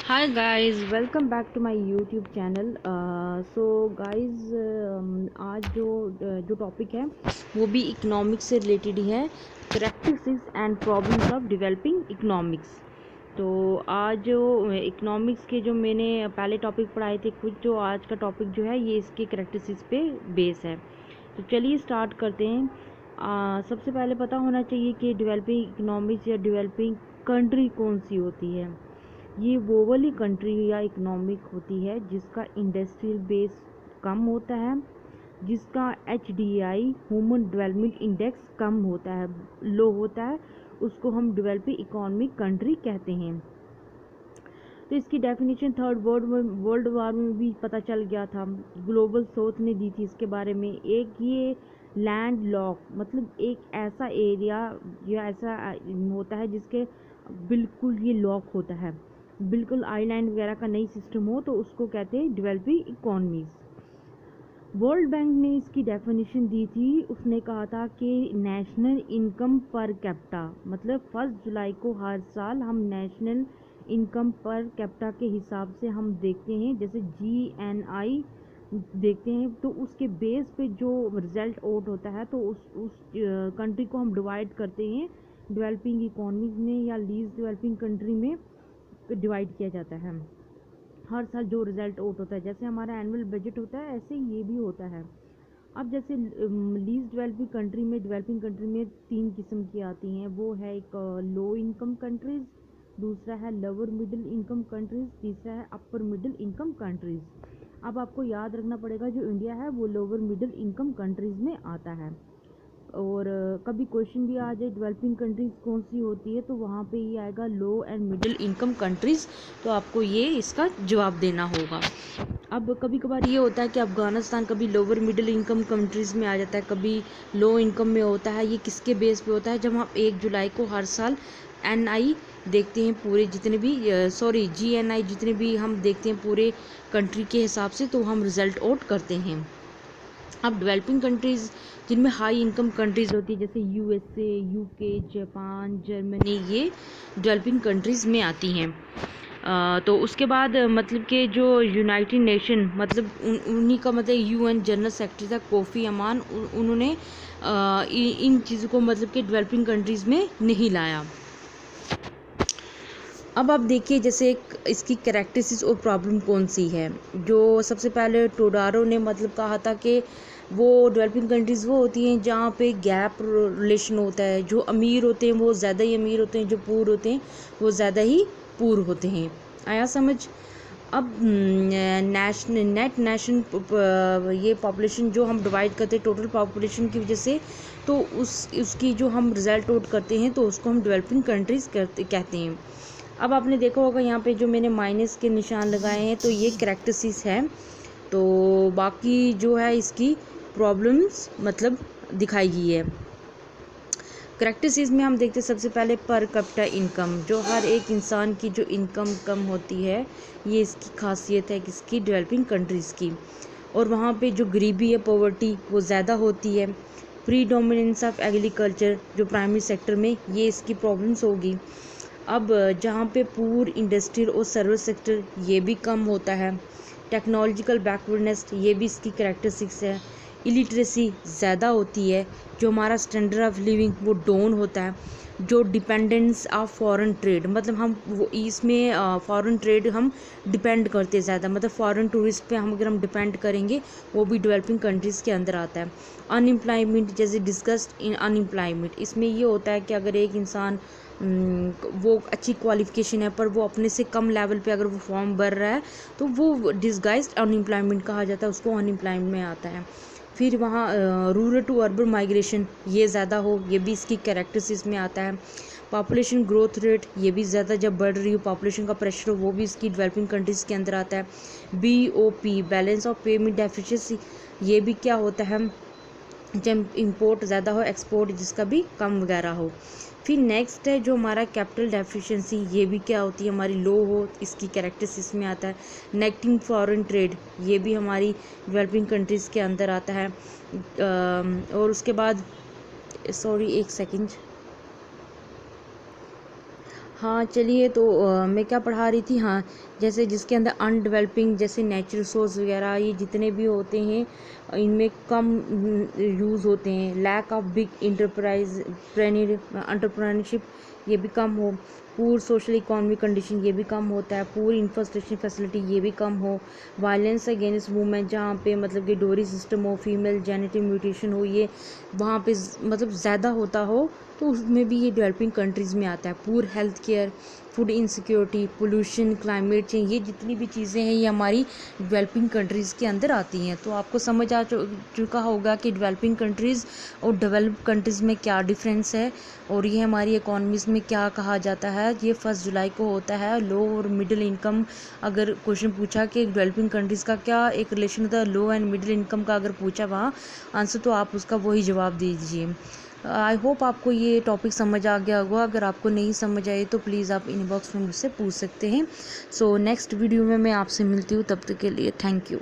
Hi guys, welcome back to my YouTube channel. Guys, आज जो topic है वो भी इकोनॉमिक्स से रिलेटेड ही है, characteristics and problems of developing economics. तो आज जो इकोनॉमिक्स के जो मैंने पहले टॉपिक पढ़ाए थे कुछ, जो आज का टॉपिक जो है ये इसके करेक्टरिस्टिक्स पे बेस है। तो चलिए स्टार्ट करते हैं। सबसे पहले पता होना चाहिए कि डेवलपिंग इकोनॉमिक्स या डेवलपिंग कंट्री कौन सी होती है। ये वो वाली कंट्री या इकोनॉमिक होती है जिसका इंडस्ट्रियल बेस कम होता है, जिसका HDI ह्यूमन डेवलपमेंट इंडेक्स कम होता है, लो होता है, उसको हम डेवलपिंग इकोनॉमिक कंट्री कहते हैं। तो इसकी डेफिनेशन थर्ड वर्ल्ड वार में भी पता चल गया था, ग्लोबल साउथ ने दी थी इसके बारे में। एक ये लैंड लॉक, मतलब एक ऐसा एरिया या ऐसा होता है जिसके बिल्कुल ये लॉक होता है, बिल्कुल आइलैंड वगैरह का नहीं सिस्टम हो, तो उसको कहते हैं डेवलपिंग इकोनॉमीज। वर्ल्ड बैंक ने इसकी डेफिनेशन दी थी। उसने कहा था कि नेशनल इनकम पर कैपिटा, मतलब 1 जुलाई को हर साल हम नेशनल इनकम पर कैपिटा के हिसाब से हम देखते हैं, जैसे GNI देखते हैं, तो उसके बेस पे जो रिजल्ट आउट होता है तो उस कंट्री को हम डिवाइड करते हैं डेवलपिंग इकोनॉमीज में या लीस्ट डेवलपिंग कंट्री में डिवाइड किया जाता है। हर साल जो रिजल्ट आउट होता है, जैसे हमारा एनुअल बजट होता है ऐसे ये भी होता है। अब जैसे लीस्ट डेवलपिंग कंट्री में 3 किस्म की आती हैं। वो है एक लो इनकम कंट्रीज़, दूसरा है लोअर मिडिल इनकम कंट्रीज़, तीसरा है अपर मिडिल इनकम कंट्रीज़। अब आपको याद रखना पड़ेगा जो इंडिया है वो लोअर मिडिल इनकम कंट्रीज़ में आता है। और कभी क्वेश्चन भी आ जाए डेवलपिंग कंट्रीज़ कौन सी होती है, तो वहाँ पे ये आएगा लो एंड मिडिल इनकम कंट्रीज़, तो आपको ये इसका जवाब देना होगा। अब कभी कभार ये होता है कि अफ़गानिस्तान कभी लोअर मिडिल इनकम कंट्रीज़ में आ जाता है, कभी लो इनकम में होता है। ये किसके बेस पे होता है? जब हम 1 जुलाई को हर साल NI देखते हैं, पूरे जितने भी GNI जितने भी हम देखते हैं पूरे कंट्री के हिसाब से, तो हम रिज़ल्ट आउट करते हैं। अब डेवलपिंग कंट्रीज़ जिनमें हाई इनकम कंट्रीज़ होती है, जैसे USA, UK, जापान, जर्मनी, ये डेवलपिंग कंट्रीज़ में आती हैं। तो उसके बाद मतलब कि जो यूनाइटेड नेशन, मतलब उन्हीं का मतलब UN जनरल सेक्रेटरी था कोफी अमान, उन्होंने इन चीज़ों को मतलब कि डेवलपिंग कंट्रीज़ में नहीं लाया। अब आप देखिए जैसे इसकी कैरेक्टरिस्टिक्स और प्रॉब्लम कौन सी है। जो सबसे पहले टोडारो ने मतलब कहा था कि वो डेवलपिंग कंट्रीज़ वो होती हैं जहाँ पे गैप रिलेशन होता है, जो अमीर होते हैं वो ज़्यादा ही अमीर होते हैं, जो पूर होते हैं वो ज़्यादा ही पूर होते हैं। आया समझ? अब नेट नेशन ये पॉपुलेशन जो हम डिवाइड करते हैं टोटल पॉपुलेशन की वजह से, तो उसकी जो हम रिज़ल्ट आउट करते हैं तो उसको हम डेवलपिंग कंट्रीज़ कहते हैं। अब आपने देखा होगा यहाँ पे जो मैंने माइनस के निशान लगाए हैं, तो ये करेक्टरिस्टिक्स है। तो बाकी जो है इसकी प्रॉब्लम्स मतलब दिखाई गई है। करेक्टरिस्टिक्स में हम देखते हैं सबसे पहले पर कैपिटा इनकम, जो हर एक इंसान की जो इनकम कम होती है, ये इसकी खासियत है किसकी? डेवलपिंग कंट्रीज़ की। और वहाँ पे जो गरीबी है, पॉवर्टी, वो ज़्यादा होती है। प्रीडोमिनेंस ऑफ एग्रीकल्चर जो प्राइमरी सेक्टर में, ये इसकी प्रॉब्लम्स होगी। अब जहाँ पे पूर इंडस्ट्रियल और सर्विस सेक्टर, ये भी कम होता है। टेक्नोलॉजिकल बैकवर्डनेस, ये भी इसकी करेक्टरिस्टिक्स है। इलिटरेसी ज़्यादा होती है, जो हमारा स्टैंडर्ड ऑफ लिविंग वो डाउन होता है। जो डिपेंडेंस ऑफ फॉरेन ट्रेड, मतलब हम वो इसमें फॉरेन ट्रेड हम डिपेंड करते हैं ज़्यादा, मतलब फॉरेन टूरिस्ट पे हम अगर हम डिपेंड करेंगे, वो भी डेवलपिंग कंट्रीज़ के अंदर आता है। अनएम्प्लॉयमेंट, जैसे डिस्कस्ड इन अनएम्प्लॉयमेंट, इसमें ये होता है कि अगर एक इंसान वो अच्छी क्वालिफिकेशन है पर वो अपने से कम लेवल पे अगर वो फॉर्म भर रहा है, तो वो डिसगाइज्ड अनएम्प्लॉयमेंट कहा जाता है, उसको अनएम्प्लॉयमेंट में आता है। फिर वहाँ रूरल टू अर्बन माइग्रेशन ये ज़्यादा हो, ये भी इसकी कैरेक्टरिस्टिक्स में आता है। पॉपुलेशन ग्रोथ रेट, ये भी ज़्यादा जब बढ़ रही हो, पॉपुलेशन का प्रेशर हो, वो भी इसकी डेवलपिंग कंट्रीज़ के अंदर आता है। BOP, balance of payment deficiency, ये भी क्या होता है जब इंपोर्ट ज़्यादा हो, एक्सपोर्ट जिसका भी कम वगैरह हो। फिर नेक्स्ट है जो हमारा कैपिटल डेफिशिएंसी, ये भी क्या होती है हमारी लो हो, इसकी कैरेक्टरिस्टिक्स में आता है। नेगेटिव फॉरेन ट्रेड, ये भी हमारी डेवलपिंग कंट्रीज़ के अंदर आता है। और उसके बाद एक सेकंड, हाँ चलिए, तो मैं क्या पढ़ा रही थी, हाँ, जैसे जिसके अंदर अनडेवलपिंग जैसे नेचुरल रिसोर्स वगैरह ये जितने भी होते हैं इनमें कम यूज़ होते हैं, लैक ऑफ बिग एंटरप्रेन्योरशिप ये भी कम हो, पूर सोशल इकोनॉमिक कंडीशन ये भी कम होता है, पूर इंफ्रास्ट्रक्चर फैसिलिटी ये भी कम हो, वायलेंस अगेंस्ट वुमेन जहाँ पे मतलब कि डोरी सिस्टम हो, फीमेल जेनेटिक म्यूटेशन हो, ये वहाँ पे मतलब ज़्यादा होता हो, तो उसमें भी ये डेवलपिंग कंट्रीज़ में आता है। पूर health care, food insecurity, pollution, climate change, ये जितनी भी चीज़ें हैं ये हमारी डेवलपिंग कंट्रीज़ के अंदर आती हैं। तो आपको समझ आ चुका होगा कि डेवलपिंग कंट्रीज़ और डेवलप कंट्रीज़ में क्या डिफरेंस है, और ये हमारी इकोनॉमीज़ में क्या कहा जाता है। ये 1 जुलाई को होता है। लो और मिडिल इनकम, अगर क्वेश्चन पूछा कि डेवलपिंग कंट्रीज़ का क्या एक रिलेशन होता है लो एंड मिडिल इनकम का, अगर पूछा वहाँ आंसर, तो आप उसका वही जवाब दीजिए। आई होप आपको ये टॉपिक समझ आ गया होगा। अगर आपको नहीं समझ आए तो प्लीज़ आप इनबॉक्स में मुझसे पूछ सकते हैं। सो नेक्स्ट वीडियो में मैं आपसे मिलती हूँ, तब तक के लिए थैंक यू।